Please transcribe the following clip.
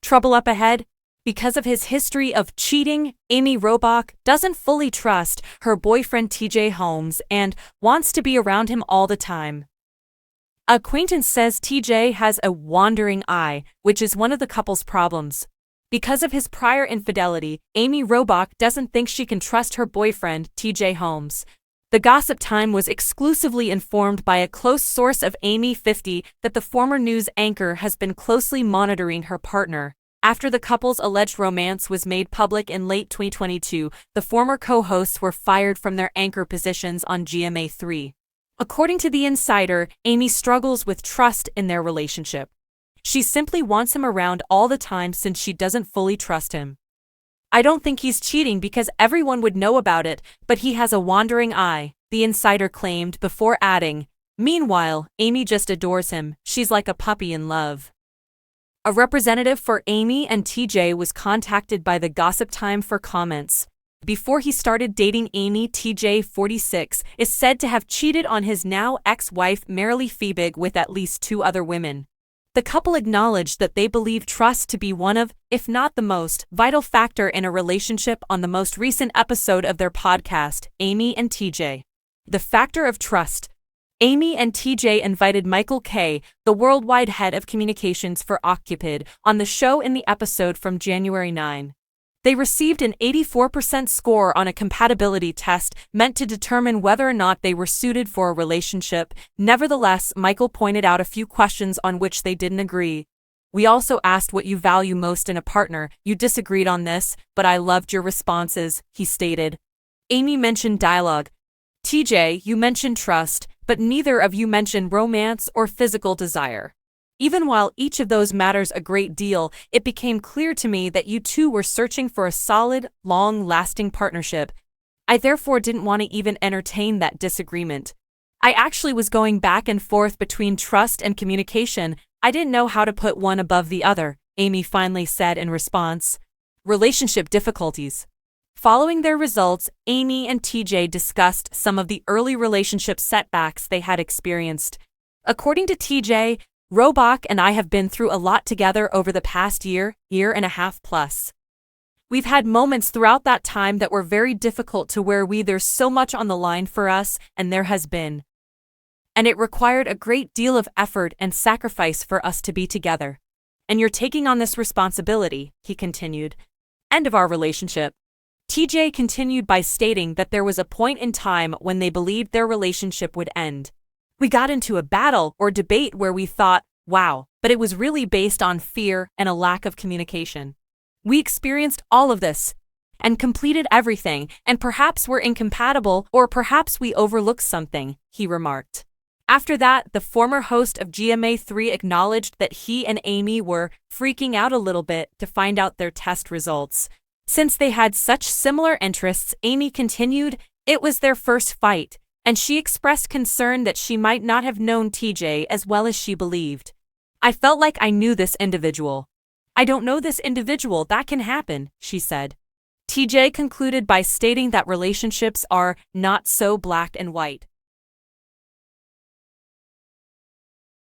Trouble up ahead? Because of his history of cheating, Amy Robach doesn't fully trust her boyfriend TJ Holmes and wants to be around him all the time. Acquaintance says TJ has a wandering eye, which is one of the couple's problems. Because of his prior infidelity, Amy Robach doesn't think she can trust her boyfriend, TJ Holmes. The Gossip Time was exclusively informed by a close source of Amy 50 that the former news anchor has been closely monitoring her partner. After the couple's alleged romance was made public in late 2022, the former co-hosts were fired from their anchor positions on GMA3. According to The Insider, Amy struggles with trust in their relationship. She simply wants him around all the time since she doesn't fully trust him. I don't think he's cheating because everyone would know about it, but he has a wandering eye, The Insider claimed before adding, "Meanwhile, Amy just adores him, she's like a puppy in love." A representative for Amy and TJ was contacted by the Gossip Time for comments. Before he started dating Amy, TJ, 46, is said to have cheated on his now ex-wife Marilee Fiebig with at least 2 other women. The couple acknowledged that they believe trust to be one of, if not the most, vital factor in a relationship on the most recent episode of their podcast, Amy and TJ. The factor of trust. Amy and TJ invited Michael Kay, the worldwide head of communications for Occupid, on the show in the episode from January 9. They received an 84% score on a compatibility test meant to determine whether or not they were suited for a relationship. Nevertheless, Michael pointed out a few questions on which they didn't agree. "We also asked what you value most in a partner. You disagreed on this, but I loved your responses," he stated. Amy mentioned dialogue. "TJ, you mentioned trust, but neither of you mentioned romance or physical desire. Even while each of those matters a great deal, it became clear to me that you two were searching for a solid, long-lasting partnership. I therefore didn't want to even entertain that disagreement. I actually was going back and forth between trust and communication. I didn't know how to put one above the other," Amy finally said in response. Relationship difficulties. Following their results, Amy and TJ discussed some of the early relationship setbacks they had experienced. According to TJ, "Robach and I have been through a lot together over the past year and a half plus. We've had moments throughout that time that were very difficult to where there's so much on the line for us, and there has been. And it required a great deal of effort and sacrifice for us to be together. And you're taking on this responsibility," he continued. End of our relationship. TJ continued by stating that there was a point in time when they believed their relationship would end. "We got into a battle or debate where we thought, wow, but it was really based on fear and a lack of communication. We experienced all of this and completed everything, and perhaps we're incompatible or perhaps we overlooked something," he remarked. After that, the former host of GMA3 acknowledged that he and Amy were freaking out a little bit to find out their test results. Since they had such similar interests, Amy continued, "It was their first fight, and she expressed concern that she might not have known TJ as well as she believed. I felt like I knew this individual. I don't know this individual, that can happen," she said. TJ concluded by stating that relationships are not so black and white.